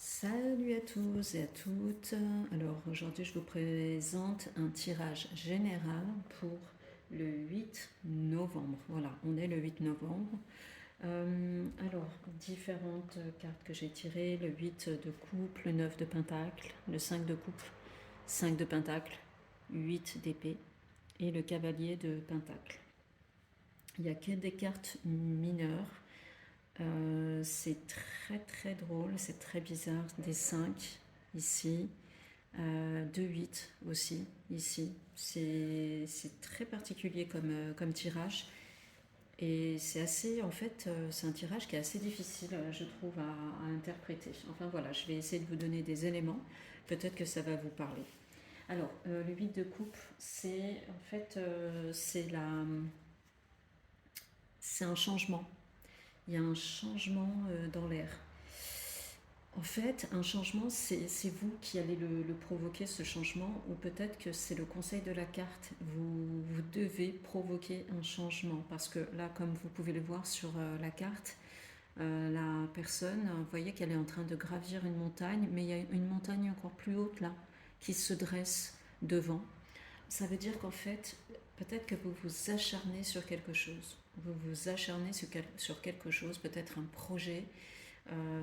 Salut à tous et à toutes. Alors aujourd'hui je vous présente un tirage général pour le 8 novembre. Voilà, on est le 8 novembre. Alors, différentes cartes que j'ai tirées, le 8 de coupe, le 9 de pentacle, le 5 de coupe, 5 de pentacle, 8 d'épée et le cavalier de pentacle. Il n'y a que des cartes mineures. C'est très très drôle, c'est très bizarre. Des 5 ici, 2 8 aussi ici. C'est très particulier comme tirage. Et c'est assez, en fait, c'est un tirage qui est assez difficile, je trouve, à interpréter. Enfin voilà, je vais essayer de vous donner des éléments. Peut-être que ça va vous parler. Alors, le 8 de coupe, c'est en fait, c'est un changement. Il y a un changement dans l'air. En fait, un changement, c'est vous qui allez le provoquer, ce changement, ou peut-être que c'est le conseil de la carte. Vous devez provoquer un changement, parce que là, comme vous pouvez le voir sur la carte, la personne, vous voyez qu'elle est en train de gravir une montagne, mais il y a une montagne encore plus haute là, qui se dresse devant. Ça veut dire qu'en fait, peut-être que vous vous acharnez sur quelque chose. Vous vous acharnez sur quelque chose, peut-être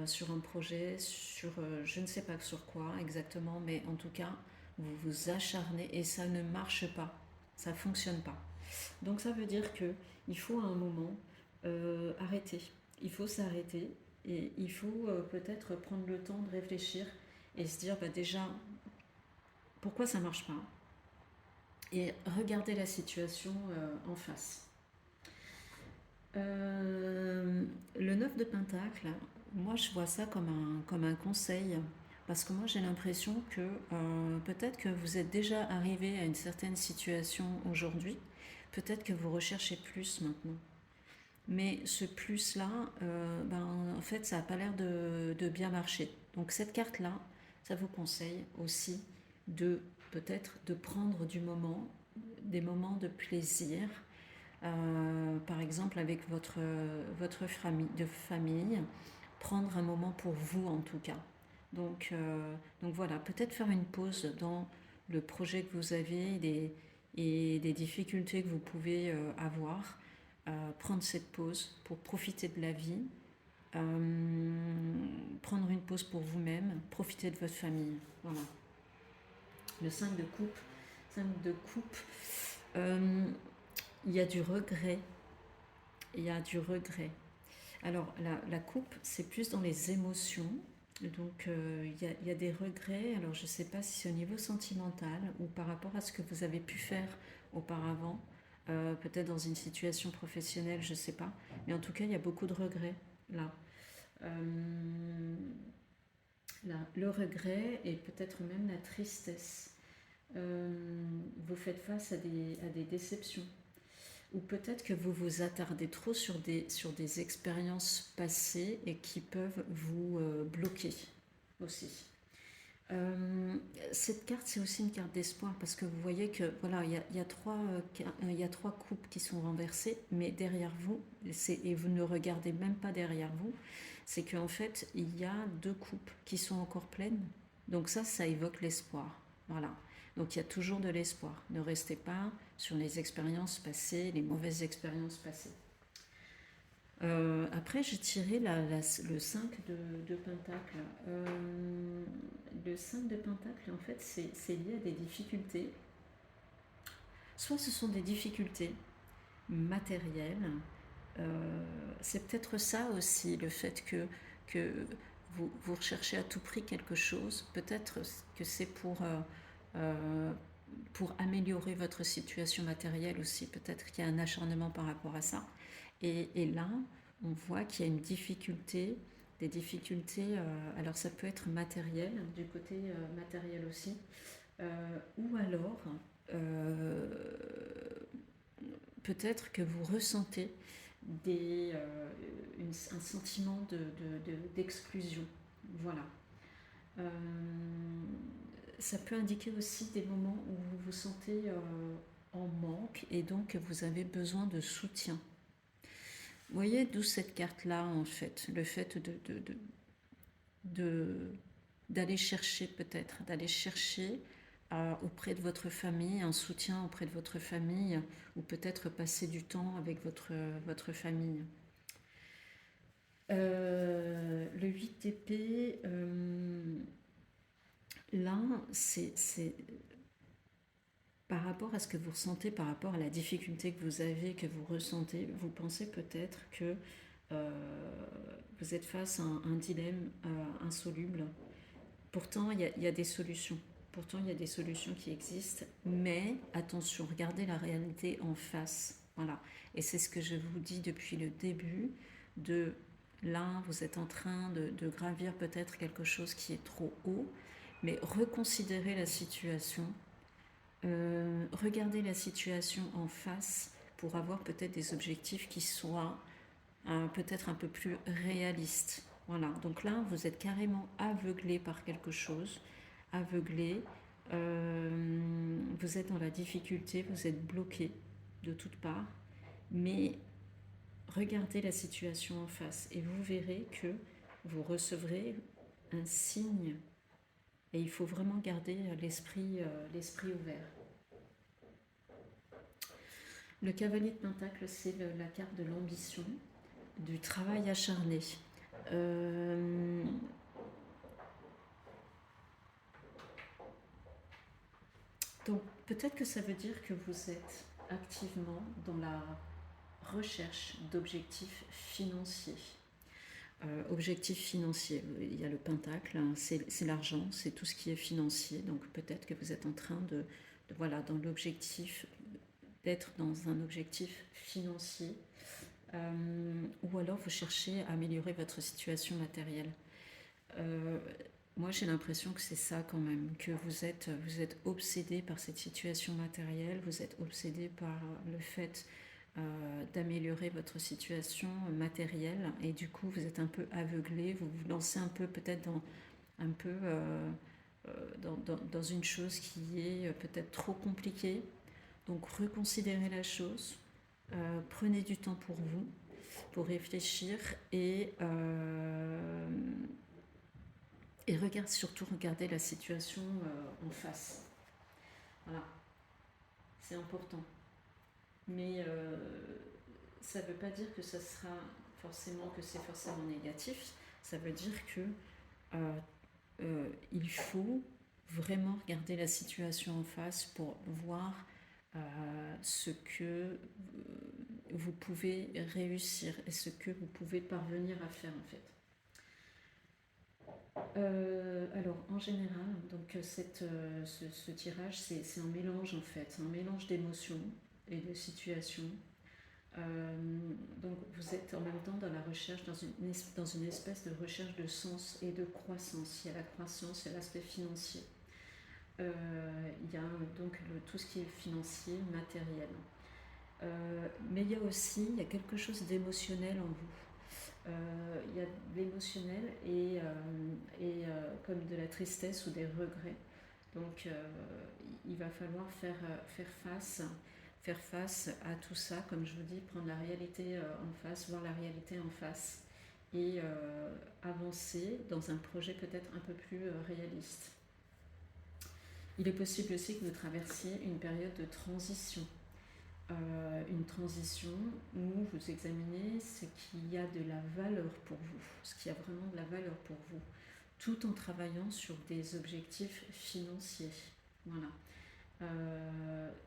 sur un projet, sur je ne sais pas sur quoi exactement, mais en tout cas, vous vous acharnez et ça ne marche pas, ça ne fonctionne pas. Donc ça veut dire que il faut à un moment arrêter, il faut s'arrêter et il faut peut-être prendre le temps de réfléchir et se dire bah, déjà pourquoi ça ne marche pas et regarder la situation en face. Le 9 de Pentacle, moi je vois ça comme un conseil, parce que moi j'ai l'impression que peut-être que vous êtes déjà arrivé à une certaine situation aujourd'hui, peut-être que vous recherchez plus maintenant. Mais ce plus-là, en fait, ça n'a pas l'air de bien marcher. Donc cette carte-là, ça vous conseille aussi de peut-être de prendre des moments de plaisir, par exemple avec votre famille, prendre un moment pour vous en tout cas. Donc voilà, peut-être faire une pause dans le projet que vous avez et des difficultés que vous pouvez avoir. Prendre cette pause pour profiter de la vie, prendre une pause pour vous-même, profiter de votre famille. Voilà. Le 5 de coupe, 5 de coupe, euh, il y a du regret. Il y a du regret. Alors, la coupe, c'est plus dans les émotions. Donc, il y a des regrets. Alors, je ne sais pas si c'est au niveau sentimental ou par rapport à ce que vous avez pu faire auparavant. Peut-être dans une situation professionnelle, je ne sais pas. Mais en tout cas, il y a beaucoup de regrets là. Euh, Là, le regret et peut-être même la tristesse. Vous faites face à des déceptions. Ou peut-être que vous vous attardez trop sur des expériences passées et qui peuvent vous bloquer aussi. Euh, cette carte, c'est aussi une carte d'espoir parce que vous voyez que voilà, il y a trois coupes qui sont renversées, mais derrière vous, et vous ne regardez même pas derrière vous, c'est qu'en fait, il y a deux coupes qui sont encore pleines. Donc ça évoque l'espoir. Voilà. Donc il y a toujours de l'espoir. Ne restez pas sur les expériences passées, les mauvaises expériences passées. Après, j'ai tiré le 5 de Pentacle. Le 5 de Pentacle, en fait, c'est lié à des difficultés. Soit ce sont des difficultés matérielles. C'est peut-être ça aussi, le fait que vous recherchez à tout prix quelque chose. Peut-être que c'est pour améliorer votre situation matérielle aussi. Peut-être qu'il y a un acharnement par rapport à ça. Et là, on voit qu'il y a une difficulté, des difficultés, alors ça peut être matériel, du côté matériel aussi, ou alors euh, peut-être que vous ressentez un sentiment d'exclusion. Voilà. Euh, Ça peut indiquer aussi des moments où vous vous sentez en manque et donc vous avez besoin de soutien. Vous voyez d'où cette carte-là, en fait, le fait de d'aller chercher peut-être, d'aller chercher auprès de votre famille, un soutien auprès de votre famille, ou peut-être passer du temps avec votre famille. Le 8 d'épée, là, c'est par rapport à ce que vous ressentez, par rapport à la difficulté que vous avez, que vous ressentez, vous pensez peut-être que vous êtes face à un dilemme insoluble. Pourtant, il y a des solutions. Pourtant, il y a des solutions qui existent, mais attention, regardez la réalité en face. Voilà. Et c'est ce que je vous dis depuis le début. De là, vous êtes en train de gravir peut-être quelque chose qui est trop haut, mais reconsidérez la situation. Regardez la situation en face pour avoir peut-être des objectifs qui soient peut-être un peu plus réalistes. Voilà, donc là, vous êtes carrément aveuglé par quelque chose, aveuglé, vous êtes dans la difficulté, vous êtes bloqué de toutes parts, mais regardez la situation en face et vous verrez que vous recevrez un signe. Et il faut vraiment garder l'esprit ouvert. Le cavalier de Pentacle, c'est la carte de l'ambition, du travail acharné. Donc peut-être que ça veut dire que vous êtes activement dans la recherche d'objectifs financiers. Objectifs financiers, il y a le pentacle, hein, c'est l'argent, c'est tout ce qui est financier. Donc peut-être que vous êtes en train voilà, dans l'objectif, d'être dans un objectif financier. Ou alors vous cherchez à améliorer votre situation matérielle. Moi j'ai l'impression que c'est ça quand même, que vous êtes obsédé par cette situation matérielle, vous êtes obsédé par le fait d'améliorer votre situation matérielle et du coup vous êtes un peu aveuglé, vous vous lancez un peu peut-être dans une chose qui est peut-être trop compliquée. Donc reconsidérez la chose, prenez du temps pour vous, pour réfléchir et surtout regardez la situation en face. Voilà, c'est important. Mais ça ne veut pas dire que ça sera que c'est forcément négatif. Ça veut dire que il faut vraiment regarder la situation en face pour voir ce que vous pouvez réussir et ce que vous pouvez parvenir à faire en fait. Alors en général, donc ce tirage, c'est un mélange en fait, un mélange d'émotions et de situations. Donc vous êtes en même temps dans la recherche, dans une espèce de recherche de sens et de croissance. Il y a la croissance, il y a l'aspect financier. Il y a donc tout ce qui est financier, matériel. Mais il y a quelque chose d'émotionnel en vous. Il y a de l'émotionnel et comme de la tristesse ou des regrets. Donc il va falloir faire face à tout ça, comme je vous dis, prendre la réalité en face, voir la réalité en face et avancer dans un projet peut-être un peu plus réaliste. Il est possible aussi que vous traversiez une période de transition. Une transition où vous examinez ce qui a de la valeur pour vous, ce qui a vraiment de la valeur pour vous, tout en travaillant sur des objectifs financiers. Voilà.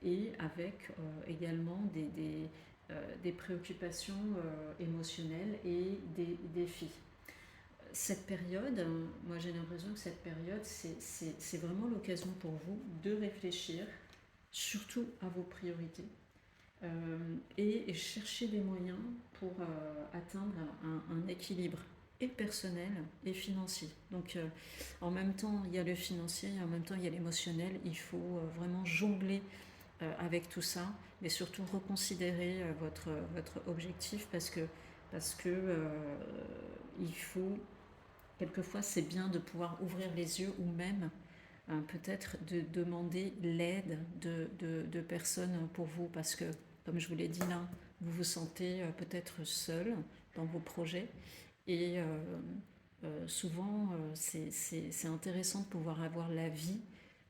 Et avec également des préoccupations émotionnelles et des défis. Cette période, moi j'ai l'impression que cette période, c'est vraiment l'occasion pour vous de réfléchir surtout à vos priorités et chercher des moyens pour atteindre un équilibre et personnel et financier. Donc en même temps il y a le financier et en même temps il y a l'émotionnel. Il faut vraiment jongler avec tout ça, mais surtout reconsidérer votre objectif parce que il faut quelquefois c'est bien de pouvoir ouvrir les yeux ou même peut-être de demander l'aide de personnes pour vous parce que comme je vous l'ai dit là, vous vous sentez peut-être seul dans vos projets et souvent, c'est intéressant de pouvoir avoir l'avis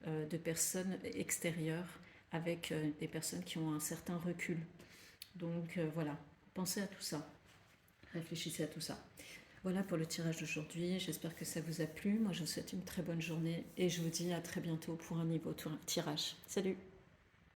de personnes extérieures avec des personnes qui ont un certain recul. Donc voilà, pensez à tout ça, réfléchissez à tout ça. Voilà pour le tirage d'aujourd'hui, j'espère que ça vous a plu. Moi je vous souhaite une très bonne journée et je vous dis à très bientôt pour un nouveau tirage. Salut!